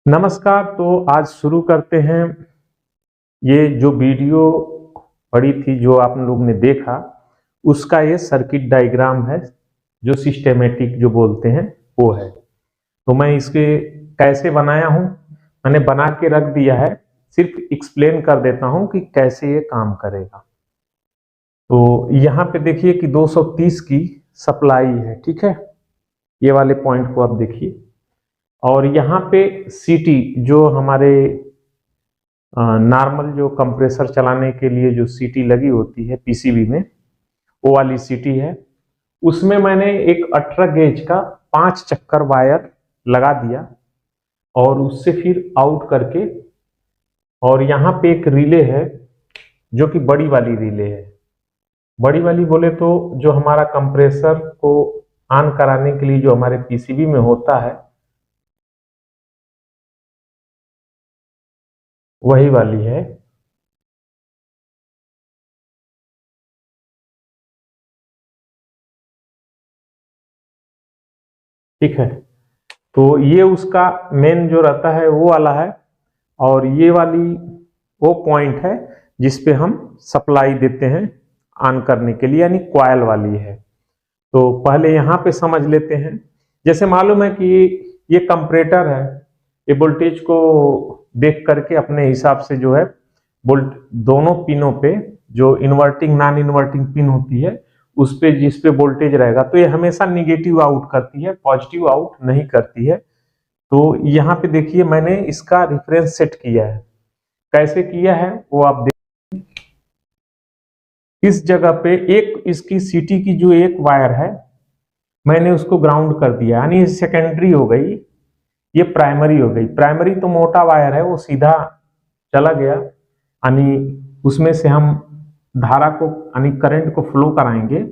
नमस्कार। तो आज शुरू करते हैं। ये जो वीडियो पड़ी थी जो आप लोग ने देखा उसका ये सर्किट डायग्राम है, जो सिस्टेमेटिक जो बोलते हैं वो है। तो मैं इसके कैसे बनाया हूँ, मैंने बना के रख दिया है, सिर्फ एक्सप्लेन कर देता हूँ कि कैसे ये काम करेगा। तो यहाँ पे देखिए कि 230 की सप्लाई है, ठीक है। ये वाले पॉइंट को आप देखिए, और यहाँ पे सीटी जो हमारे नॉर्मल जो कंप्रेसर चलाने के लिए जो सीटी लगी होती है पीसीबी में, वो वाली सीटी है। उसमें मैंने एक 18 गेज का 5 चक्कर वायर लगा दिया और उससे फिर आउट करके, और यहाँ पे एक रिले है जो कि बड़ी वाली रिले है। बड़ी वाली बोले तो जो हमारा कंप्रेसर को ऑन कराने के लिए जो हमारे पीसीबी में होता है वही वाली है। ठीक है, तो ये उसका मेन जो रहता है वो वाला है, और ये वाली वो पॉइंट है जिस पे हम सप्लाई देते हैं ऑन करने के लिए, यानी कॉइल वाली है। तो पहले यहाँ पे समझ लेते हैं। जैसे मालूम है कि ये कंपैरेटर है, ये वोल्टेज को देख करके अपने हिसाब से जो है वोल्ट दोनों पिनों पे जो इन्वर्टिंग नॉन इन्वर्टिंग पिन होती है उस पे जिस पे वोल्टेज रहेगा तो ये हमेशा निगेटिव आउट करती है, पॉजिटिव आउट नहीं करती है। तो यहाँ पे देखिए मैंने इसका रेफरेंस सेट किया है। कैसे किया है वो आप देखिए। इस जगह पे एक इसकी सीटी की जो एक वायर है मैंने उसको ग्राउंड कर दिया, यानी सेकेंडरी हो गई, ये प्राइमरी हो गई। प्राइमरी तो मोटा वायर है, वो सीधा चला गया, यानी उसमें से हम धारा को यानी करंट को फ्लो कराएंगे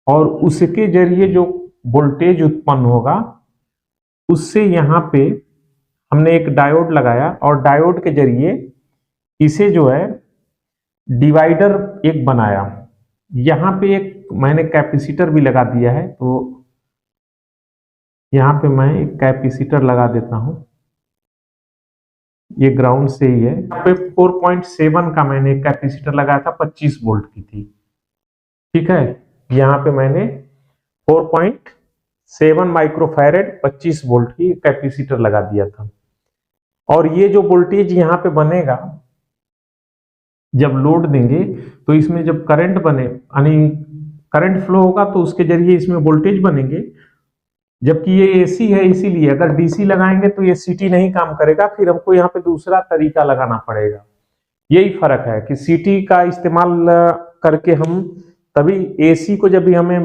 और उसके जरिए जो वोल्टेज उत्पन्न होगा उससे यहाँ पे हमने एक डायोड लगाया और डायोड के जरिए इसे जो है डिवाइडर एक बनाया। यहाँ पे एक मैंने कैपेसिटर भी लगा दिया है, तो यहाँ पे मैं एक कैपेसिटर लगा देता हूँ। ये ग्राउंड से ही है। यहाँ पे 4.7 का मैंने एक कैपेसिटर लगाया था, 25 वोल्ट की थी, ठीक है। यहाँ पे मैंने 4.7 माइक्रोफैरेड 25 वोल्ट की कैपेसिटर लगा दिया था। और ये जो वोल्टेज यहाँ पे बनेगा जब लोड देंगे तो इसमें जब करंट बने यानी करंट फ्लो होगा तो उसके जरिए इसमें वोल्टेज बनेंगे। जबकि ये एसी है, इसीलिए अगर डीसी लगाएंगे तो ये सीटी नहीं काम करेगा, फिर हमको यहाँ पे दूसरा तरीका लगाना पड़ेगा। यही फर्क है कि सीटी का इस्तेमाल करके हम तभी एसी को जब भी हमें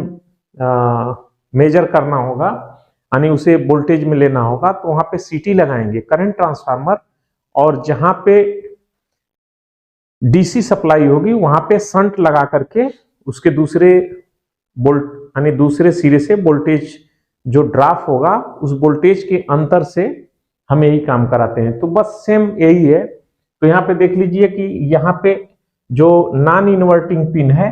मेजर करना होगा यानी उसे वोल्टेज में लेना होगा तो वहां पे सीटी लगाएंगे करंट ट्रांसफार्मर, और जहां पे डीसी सप्लाई होगी वहां पे शंट लगा करके उसके दूसरे वोल्ट यानी दूसरे सिरे से वोल्टेज जो ड्रॉप होगा उस वोल्टेज के अंतर से हम यही काम कराते हैं। तो बस सेम यही है। तो यहाँ पे देख लीजिए कि यहाँ पे जो नॉन इन्वर्टिंग पिन है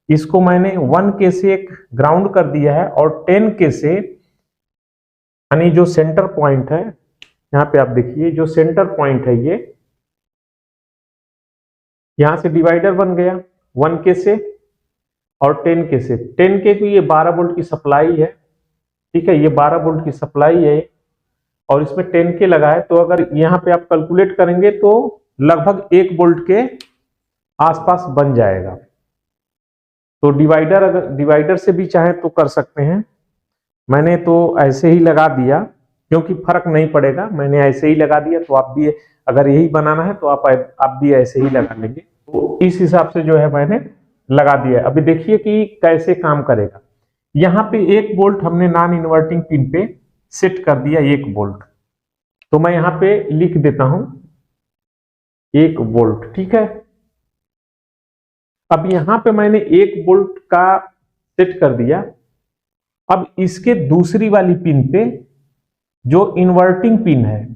इसको मैंने 1K से एक ग्राउंड कर दिया है, और 10K से यानी जो सेंटर पॉइंट है, यहाँ पे आप देखिए जो सेंटर पॉइंट है ये यहां से डिवाइडर बन गया 1K से और 10K से। 10K की ये 12 वोल्ट की सप्लाई है, ठीक है, ये 12 वोल्ट की सप्लाई है और इसमें 10K लगा है। तो अगर यहाँ पे आप कैलकुलेट करेंगे तो लगभग 1 वोल्ट के आसपास बन जाएगा। तो डिवाइडर अगर डिवाइडर से भी चाहे तो कर सकते हैं, मैंने तो ऐसे ही लगा दिया क्योंकि फर्क नहीं पड़ेगा, मैंने ऐसे ही लगा दिया। तो आप भी अगर यही बनाना है तो आप भी ऐसे ही लगा लेंगे। तो इस हिसाब से जो है मैंने लगा दिया। अभी देखिए कि कैसे काम करेगा। यहाँ पे 1 वोल्ट हमने नॉन इन्वर्टिंग पिन पे सेट कर दिया, 1 वोल्ट। तो मैं यहाँ पे लिख देता हूं 1 वोल्ट, ठीक है। अब यहाँ पे मैंने 1 वोल्ट का सेट कर दिया। अब इसके दूसरी वाली पिन पे जो इन्वर्टिंग पिन है,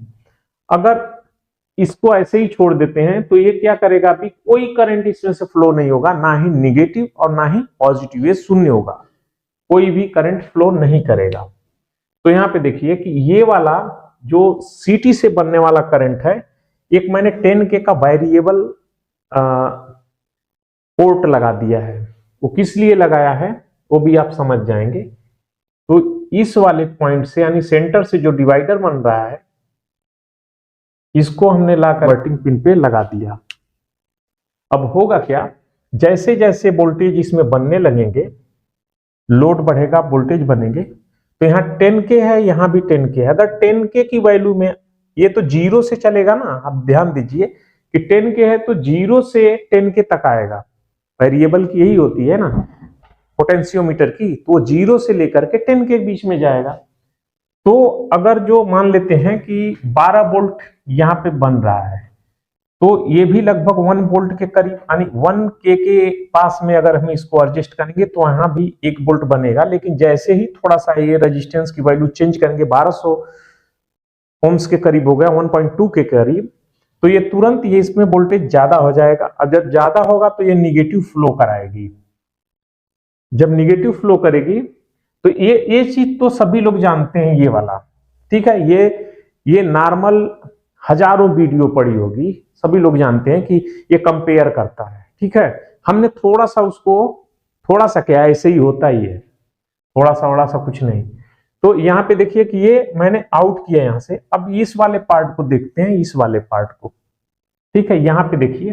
अगर इसको ऐसे ही छोड़ देते हैं तो ये क्या करेगा, अभी कोई करंट इसमें से फ्लो नहीं होगा, ना ही निगेटिव और ना ही पॉजिटिव, ये शून्य होगा, कोई भी करंट फ्लो नहीं करेगा। तो यहाँ पे देखिए कि ये वाला जो सीटी से बनने वाला करंट है, एक मैंने 10K का वेरिएबल पोर्ट लगा दिया है। वो किस लिए लगाया है वो भी आप समझ जाएंगे। तो इस वाले पॉइंट से यानी सेंटर से जो डिवाइडर बन रहा है, इसको हमने ला कन्वर्टिंग पिन पे लगा दिया। अब होगा क्या, जैसे जैसे वोल्टेज इसमें बनने लगेंगे, लोड बढ़ेगा, वोल्टेज बनेंगे, तो यहाँ 10K है, यहाँ भी 10K है। अगर 10K की वैल्यू में, ये तो 0 से चलेगा ना, आप ध्यान दीजिए कि 10K है तो 0 से 10K तक आएगा। वेरिएबल की यही होती है ना पोटेंशियोमीटर की, तो वो 0 से लेकर के 10K के बीच में जाएगा। तो अगर जो मान लेते हैं कि 12 वोल्ट यहाँ पे बन रहा है, तो ये भी लगभग 1 वोल्ट के करीब, यानी 1K के पास में अगर हम इसको एडजस्ट करेंगे तो यहाँ भी 1 वोल्ट बनेगा। लेकिन जैसे ही थोड़ा सा ये रेजिस्टेंस की वैल्यू चेंज करेंगे, 1200 ओम्स के करीब हो गया, 1.2 के करीब, तो ये तुरंत ये इसमें वोल्टेज ज्यादा हो जाएगा। अब जब ज्यादा होगा तो ये निगेटिव फ्लो कराएगी। जब निगेटिव फ्लो करेगी तो ये चीज तो सभी लोग जानते हैं, ये वाला, ठीक है। ये नॉर्मल हजारों वीडियो पड़ी होगी, सभी लोग जानते हैं कि ये कंपेयर करता है, ठीक है। हमने थोड़ा सा उसको, थोड़ा सा क्या, ऐसे ही होता ही है, थोड़ा सा कुछ नहीं। तो यहाँ पे देखिए कि ये मैंने आउट किया यहां से। अब इस वाले पार्ट को देखते हैं, इस वाले पार्ट को, ठीक है। यहाँ पे देखिए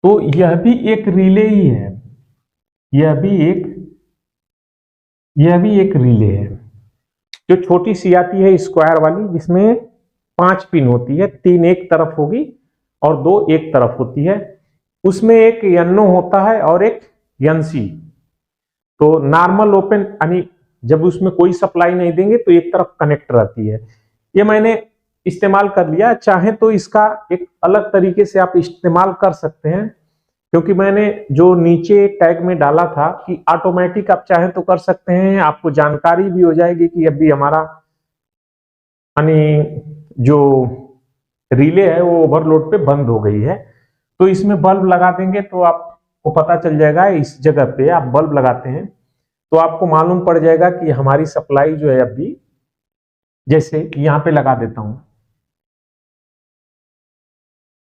तो यह भी एक रिले ही है, यह भी एक रिले है, जो छोटी सी आती है स्क्वायर वाली, जिसमें 5 पिन होती है, 3 एक तरफ होगी और 2 एक तरफ होती है। उसमें एक NO होता है और एक NC। तो नॉर्मल ओपन, यानी जब उसमें कोई सप्लाई नहीं देंगे तो एक तरफ कनेक्ट रहती है। ये मैंने इस्तेमाल कर लिया। चाहे तो इसका एक अलग तरीके से आप इस्तेमाल कर सकते हैं, क्योंकि मैंने जो नीचे टैग में डाला था कि ऑटोमेटिक, आप चाहे तो कर सकते हैं, आपको जानकारी भी हो जाएगी कि अभी हमारा यानी जो रिले है वो ओवरलोड पे बंद हो गई है। तो इसमें बल्ब लगा देंगे तो आपको पता चल जाएगा। इस जगह पे आप बल्ब लगाते हैं तो आपको मालूम पड़ जाएगा कि हमारी सप्लाई जो है अभी, जैसे यहाँ पे लगा देता हूं,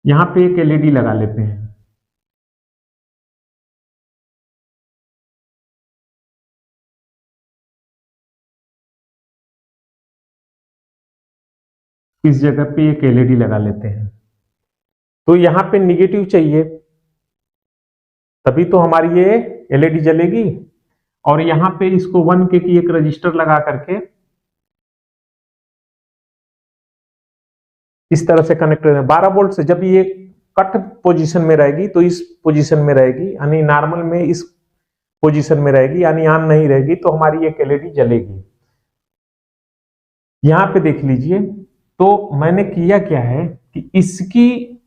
यहाँ पे एक LED लगा लेते हैं, इस जगह पे एक LED लगा लेते हैं। तो यहाँ पे निगेटिव चाहिए, तभी तो हमारी ये LED जलेगी। और यहाँ पे इसको 1K की एक रजिस्टर लगा करके इस तरह से कनेक्ट है 12 वोल्ट से। जब ये कट पोजीशन में रहेगी तो इस पोजीशन में रहेगी, यानी नॉर्मल में इस पोजीशन में रहेगी, यानी ऑन नहीं रहेगी, तो हमारी एक LED जलेगी। यहां पे देख लीजिए, तो मैंने किया क्या है कि इसकी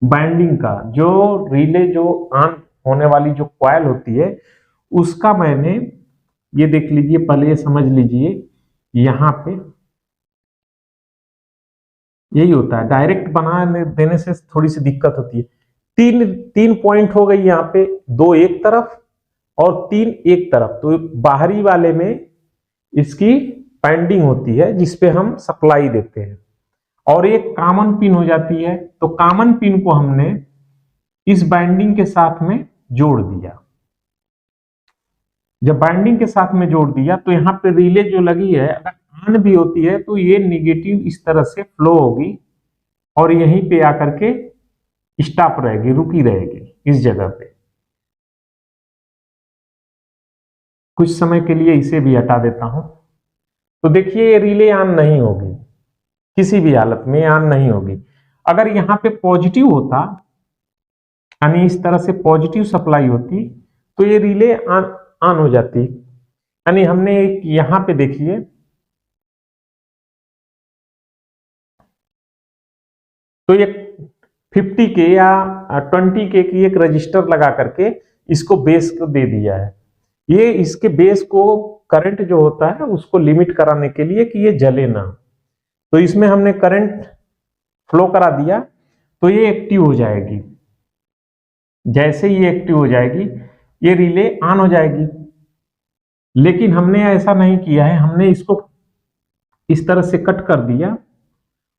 बाइंडिंग का जो रिले, जो ऑन होने वाली जो कॉइल होती है, उसका मैंने, ये देख लीजिए, पहले ये समझ लीजिए, यहां पे यही होता है, डायरेक्ट बना देने से थोड़ी सी दिक्कत होती है। तीन पॉइंट हो गई यहाँ पे, 2 एक तरफ और 3 एक तरफ। तो बाहरी वाले में इसकी बाइंडिंग होती है जिसपे हम सप्लाई देते हैं, और एक कॉमन पिन हो जाती है। तो कॉमन पिन को हमने इस बाइंडिंग के साथ में जोड़ दिया। जब बाइंडिंग के साथ में जोड़ दिया तो यहाँ पे रिले जो लगी है, अगर ऑन भी होती है तो ये निगेटिव इस तरह से फ्लो होगी और यहीं पे आकर के स्टॉप रहेगी, रुकी रहेगी इस जगह पे। कुछ समय के लिए इसे भी हटा देता हूं। तो देखिए ये रिले ऑन नहीं होगी, किसी भी हालत में ऑन नहीं होगी। अगर यहाँ पे पॉजिटिव होता, यानी इस तरह से पॉजिटिव सप्लाई होती, तो ये रिले ऑन हो जाती। यानी हमने यहां पे देखिए, तो ये 50K या 20K की एक रजिस्टर लगा करके इसको बेस को दे दिया है। ये इसके बेस को करंट जो होता है उसको लिमिट कराने के लिए कि ये जले ना। तो इसमें हमने करंट फ्लो करा दिया तो ये एक्टिव हो जाएगी। जैसे ही एक्टिव हो जाएगी ये रिले ऑन हो जाएगी। लेकिन हमने ऐसा नहीं किया है, हमने इसको इस तरह से कट कर दिया,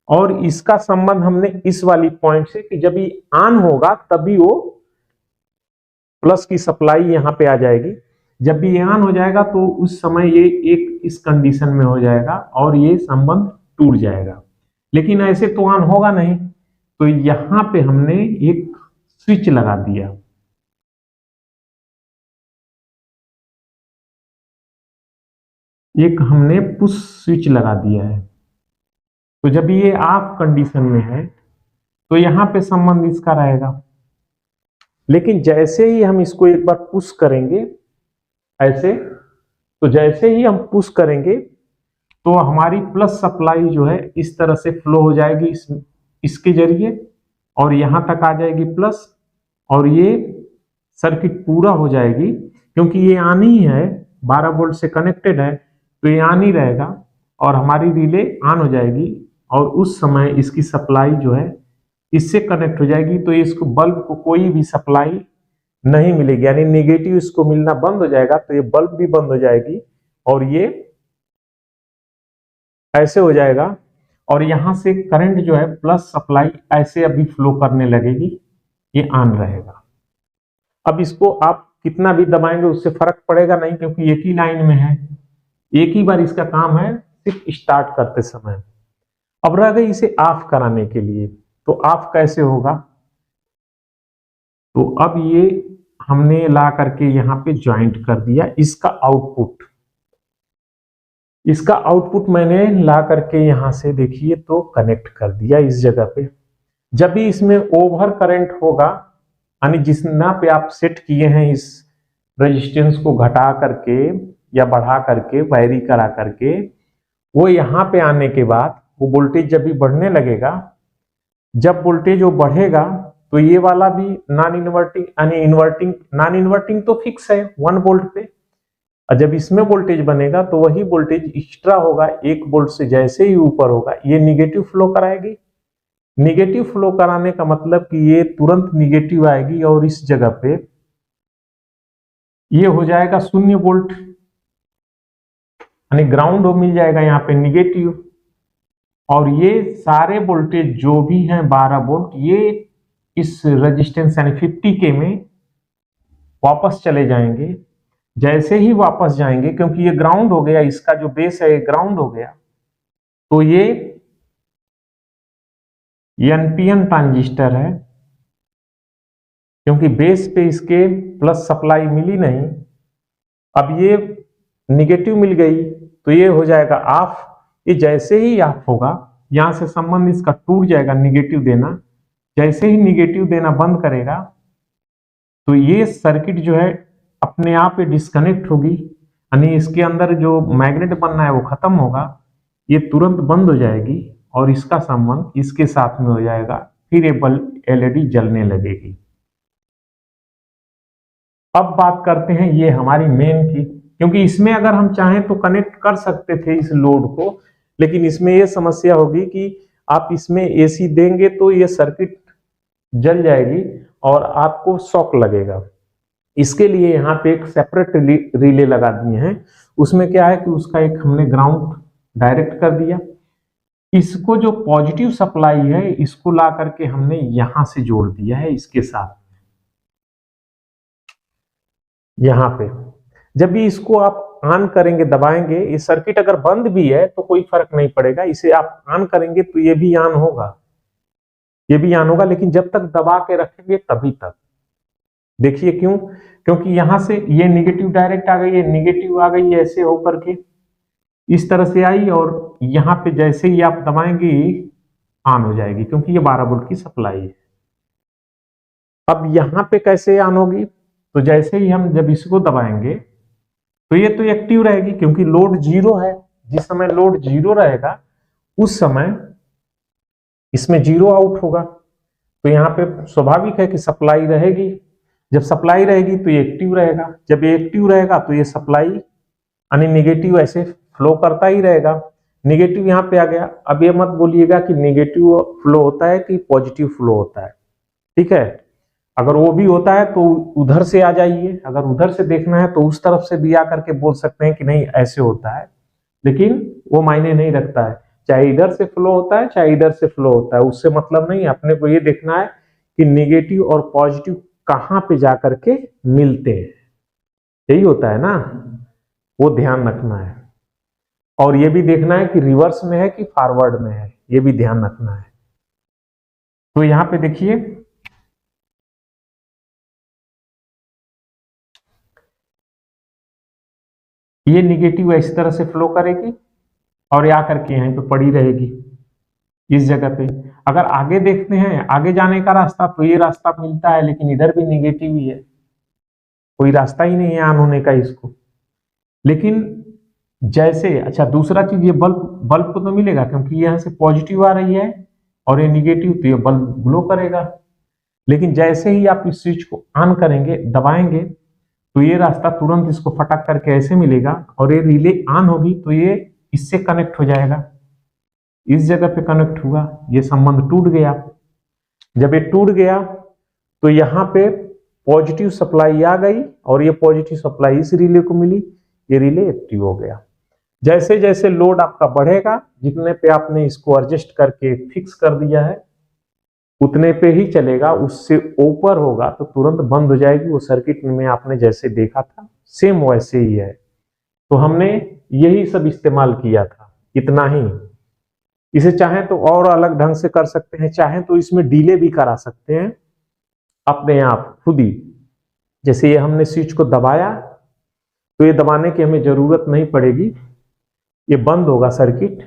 और इसका संबंध हमने इस वाली पॉइंट से कि जब ये ऑन होगा तभी वो प्लस की सप्लाई यहाँ पे आ जाएगी। जब भी ये ऑन हो जाएगा तो उस समय ये एक इस कंडीशन में हो जाएगा और ये संबंध टूट जाएगा। लेकिन ऐसे तो ऑन होगा नहीं, तो यहां पे हमने एक स्विच लगा दिया। एक हमने पुश स्विच लगा दिया है। तो जब ये ऑफ कंडीशन में है तो यहां पे संबंध इसका रहेगा। लेकिन जैसे ही हम इसको एक बार पुश करेंगे ऐसे, तो जैसे ही हम पुश करेंगे तो हमारी प्लस सप्लाई जो है इस तरह से फ्लो हो जाएगी इसके जरिए, और यहां तक आ जाएगी प्लस, और ये सर्किट पूरा हो जाएगी। क्योंकि ये ऑन ही है, 12 वोल्ट से कनेक्टेड है, तो ये ऑन ही रहेगा और हमारी रिले ऑन हो जाएगी, और उस समय इसकी सप्लाई जो है इससे कनेक्ट हो जाएगी। तो इसको बल्ब को कोई भी सप्लाई नहीं मिलेगी, यानी निगेटिव इसको मिलना बंद हो जाएगा। तो ये बल्ब भी बंद हो जाएगी और ये ऐसे हो जाएगा, और यहां से करंट जो है प्लस सप्लाई ऐसे अभी फ्लो करने लगेगी, ये ऑन रहेगा। अब इसको आप कितना भी दबाएंगे उससे फर्क पड़ेगा नहीं, क्योंकि एक ही लाइन में है, एक ही बार इसका काम है सिर्फ स्टार्ट करते समय। अब रह गई इसे ऑफ कराने के लिए, तो ऑफ कैसे होगा? तो अब ये हमने ला करके यहाँ पे ज्वाइंट कर दिया। इसका आउटपुट मैंने ला करके यहां से देखिए तो कनेक्ट कर दिया इस जगह पे। जब भी इसमें ओवर करंट होगा, यानी जितना पे आप सेट किए हैं इस रेजिस्टेंस को घटा करके या बढ़ा करके वैरी करा करके, वो यहाँ पे आने के बाद वो वोल्टेज जब भी बढ़ने लगेगा, जब वोल्टेज वो बढ़ेगा तो ये वाला भी नॉन इन्वर्टिंग यानी इन्वर्टिंग, नॉन इन्वर्टिंग तो फिक्स है 1 वोल्ट पे, और जब इसमें वोल्टेज बनेगा तो वही वोल्टेज एक्स्ट्रा होगा 1 वोल्ट से, जैसे ही ऊपर होगा ये निगेटिव फ्लो कराएगी। निगेटिव फ्लो कराने का मतलब कि ये तुरंत निगेटिव आएगी और इस जगह पे ये हो जाएगा 0 वोल्ट, यानी ग्राउंड हो मिल जाएगा यहाँ पे निगेटिव, और ये सारे वोल्टेज जो भी हैं 12 वोल्ट ये इस रेजिस्टेंस यानी 50K में वापस चले जाएंगे। जैसे ही वापस जाएंगे, क्योंकि ये ग्राउंड हो गया, इसका जो बेस है ग्राउंड हो गया, तो ये एनपीएन ट्रांजिस्टर है, क्योंकि बेस पे इसके प्लस सप्लाई मिली नहीं, अब ये निगेटिव मिल गई तो ये हो जाएगा ऑफ। ये जैसे ही ऑफ होगा यहां से संबंध इसका टूट जाएगा निगेटिव देना। जैसे ही निगेटिव देना बंद करेगा तो ये सर्किट जो है अपने आप ही डिस्कनेक्ट होगी, यानी इसके अंदर जो मैग्नेट बनना है वो खत्म होगा, ये तुरंत बंद हो जाएगी और इसका संबंध इसके साथ में हो जाएगा। फिर ये बल्ब एलईडी जलने लगेगी। अब बात करते हैं ये हमारी मेन की, क्योंकि इसमें अगर हम चाहें तो कनेक्ट कर सकते थे इस लोड को, लेकिन इसमें ये समस्या होगी कि आप इसमें एसी देंगे तो ये सर्किट जल जाएगी और आपको शॉक लगेगा। इसके लिए यहाँ पे एक सेपरेट रिले लगा दिए हैं। उसमें क्या है कि उसका एक हमने ग्राउंड डायरेक्ट कर दिया, इसको जो पॉजिटिव सप्लाई है इसको ला करके हमने यहां से जोड़ दिया है इसके साथ। यहाँ पे जब भी इसको आप ऑन करेंगे दबाएंगे, ये सर्किट अगर बंद भी है तो कोई फर्क नहीं पड़ेगा, इसे आप ऑन करेंगे तो ये भी ऑन होगा, ये भी ऑन होगा, लेकिन जब तक दबा के रखेंगे तभी तक। देखिए क्यों? क्योंकि यहां से ये निगेटिव डायरेक्ट आ गई है, निगेटिव आ गई है ऐसे होकर के इस तरह से आई, और यहाँ पे जैसे ही आप दबाएंगे ऑन हो जाएगी, क्योंकि ये 12 वोल्ट की सप्लाई है। अब यहाँ पे कैसे ऑन होगी? तो जैसे ही हम जब इसको दबाएंगे तो ये तो एक्टिव रहेगी, क्योंकि लोड जीरो है। जिस समय लोड जीरो रहेगा उस समय इसमें जीरो आउट होगा, तो यहाँ पे स्वाभाविक है कि सप्लाई रहेगी। जब सप्लाई रहेगी तो ये एक्टिव रहेगा, जब ये एक्टिव रहेगा तो ये सप्लाई यानी निगेटिव ऐसे फ्लो करता ही रहेगा। निगेटिव यहाँ पे आ गया। अब ये मत बोलिएगा कि निगेटिव फ्लो होता है कि पॉजिटिव फ्लो होता है, ठीक है? अगर वो भी होता है तो उधर से आ जाइए, अगर उधर से देखना है तो उस तरफ से भी आकर के बोल सकते हैं कि नहीं ऐसे होता है। लेकिन वो मायने नहीं रखता है, चाहे इधर से फ्लो होता है चाहे इधर से फ्लो होता है, उससे मतलब नहीं है। अपने को ये देखना है कि निगेटिव और पॉजिटिव कहां पे जाकर के मिलते हैं, यही होता है ना, वो ध्यान रखना है। और ये भी देखना है कि रिवर्स में है कि फॉरवर्ड में है, ये भी ध्यान रखना है। तो यहां पे देखिए ये निगेटिव इस तरह से फ्लो करेगी और या करके यहीं पे पड़ी रहेगी इस जगह पे। अगर आगे देखते हैं आगे जाने का रास्ता, तो ये रास्ता मिलता है, लेकिन इधर भी निगेटिव ही है, कोई रास्ता ही नहीं है ऑन होने का इसको। लेकिन जैसे अच्छा दूसरा चीज, ये बल्ब बल्ब को तो मिलेगा क्योंकि यहाँ से पॉजिटिव आ रही है और ये निगेटिव, तो ये बल्ब ग्लो करेगा। लेकिन जैसे ही आप इस स्विच को ऑन करेंगे, दबाएंगे, तो ये रास्ता तुरंत इसको फटक करके ऐसे मिलेगा और ये रिले ऑन होगी तो ये इससे कनेक्ट हो जाएगा, इस जगह पे कनेक्ट हुआ, ये संबंध टूट गया। जब ये टूट गया तो यहाँ पे पॉजिटिव सप्लाई आ गई और ये पॉजिटिव सप्लाई इस रिले को मिली, ये रिले एक्टिव हो गया। जैसे जैसे लोड आपका बढ़ेगा, जितने पे आपने इसको एडजस्ट करके फिक्स कर दिया है उतने पे ही चलेगा, उससे ऊपर होगा तो तुरंत बंद हो जाएगी। वो सर्किट में आपने जैसे देखा था सेम वैसे ही है। तो हमने यही सब इस्तेमाल किया था, इतना ही। इसे चाहें तो और अलग ढंग से कर सकते हैं, चाहें तो इसमें डिले भी करा सकते हैं अपने आप खुद ही। जैसे ये हमने स्विच को दबाया तो ये दबाने की हमें जरूरत नहीं पड़ेगी, ये बंद होगा सर्किट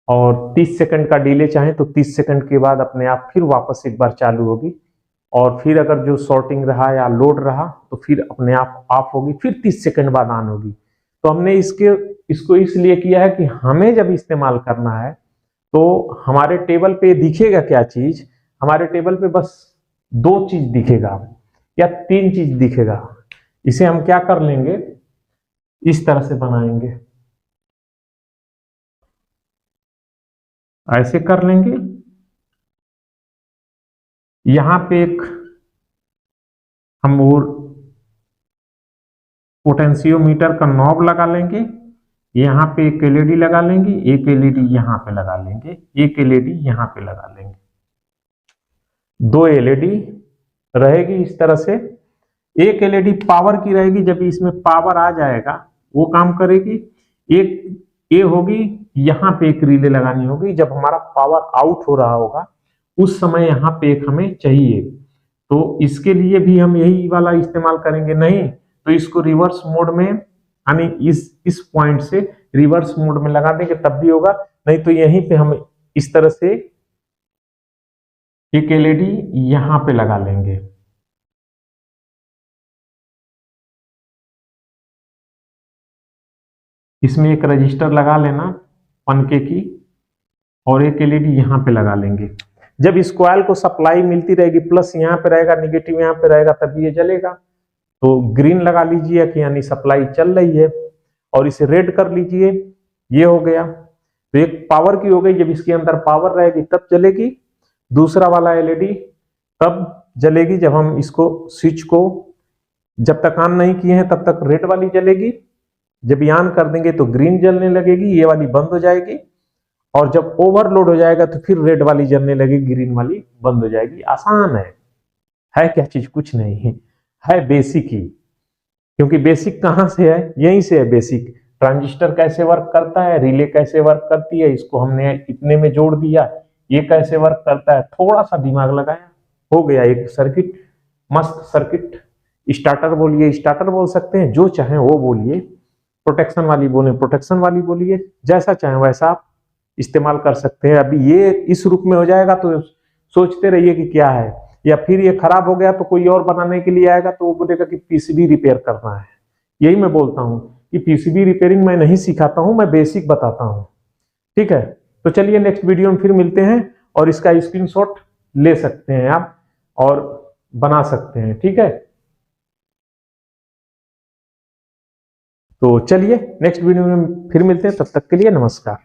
और 30 सेकंड का डिले चाहे तो 30 सेकंड के बाद अपने आप फिर वापस एक बार चालू होगी। और फिर अगर जो शॉर्टिंग रहा या लोड रहा तो फिर अपने आप ऑफ होगी, फिर 30 सेकंड बाद ऑन होगी। तो हमने इसको इसलिए किया है कि हमें जब इस्तेमाल करना है तो हमारे टेबल पे दिखेगा क्या चीज, हमारे टेबल पे बस 2 चीज दिखेगा या 3 चीज दिखेगा। इसे हम क्या कर लेंगे, इस तरह से बनाएंगे, ऐसे कर लेंगे। यहां पे एक हम और पोटेंशियोमीटर का नॉब लगा लेंगे, यहाँ पे एक एलईडी लगा लेंगे, एक एलईडी यहाँ पे लगा लेंगे, एक एलईडी यहाँ पे लगा लेंगे। 2 एलईडी रहेगी इस तरह से। एक एलईडी पावर की रहेगी, जब इसमें पावर आ जाएगा वो काम करेगी। एक ये होगी, यहाँ पे एक रिले लगानी होगी, जब हमारा पावर आउट हो रहा होगा उस समय यहाँ पे एक हमें चाहिए। तो इसके लिए भी हम यही वाला इस्तेमाल करेंगे, नहीं तो इसको रिवर्स मोड में, यानी इस पॉइंट से रिवर्स मोड में लगा देंगे तब भी होगा, नहीं तो यहीं पे हम इस तरह से एक एलईडी यहां पे लगा लेंगे। इसमें एक रजिस्टर लगा लेना पनके की और एक एलईडी यहां पे लगा लेंगे। जब इस कॉइल को सप्लाई मिलती रहेगी, प्लस यहाँ पे रहेगा निगेटिव यहाँ पे रहेगा, तभी ये जलेगा। तो ग्रीन लगा लीजिए कि यानी सप्लाई चल रही है, और इसे रेड कर लीजिए, ये हो गया। तो एक पावर की हो गई, जब इसके अंदर पावर रहेगी तब जलेगी। दूसरा वाला एलईडी तब जलेगी जब हम इसको स्विच को जब तक ऑन नहीं किए हैं तब तक रेड वाली जलेगी, जब ऑन कर देंगे तो ग्रीन जलने लगेगी, ये वाली बंद हो जाएगी। और जब ओवरलोड हो जाएगा तो फिर रेड वाली जलने लगेगी, ग्रीन वाली बंद हो जाएगी। आसान है क्या चीज, कुछ नहीं है, बेसिक ही। क्योंकि बेसिक कहां से है, यहीं से है बेसिक। ट्रांजिस्टर कैसे वर्क करता है, रिले कैसे वर्क करती है, इसको हमने इतने में जोड़ दिया, ये कैसे वर्क करता है, थोड़ा सा दिमाग लगाया, हो गया एक सर्किट, मस्त सर्किट। स्टार्टर बोलिए स्टार्टर बोल सकते हैं, जो चाहे वो बोलिए, प्रोटेक्शन वाली बोले प्रोटेक्शन वाली बोलिए, जैसा चाहे वैसा आप इस्तेमाल कर सकते हैं। अभी ये इस रूप में हो जाएगा तो सोचते रहिए कि क्या है, या फिर ये खराब हो गया तो कोई और बनाने के लिए आएगा तो वो बोलेगा कि पीसीबी रिपेयर करना है। यही मैं बोलता हूँ कि पीसीबी रिपेयरिंग मैं नहीं सिखाता हूँ, मैं बेसिक बताता हूँ। ठीक है, तो चलिए नेक्स्ट वीडियो में फिर मिलते हैं, और इसका स्क्रीनशॉट ले सकते हैं आप और बना सकते हैं। ठीक है, तो चलिए नेक्स्ट वीडियो में फिर मिलते हैं, तब तक के लिए नमस्कार।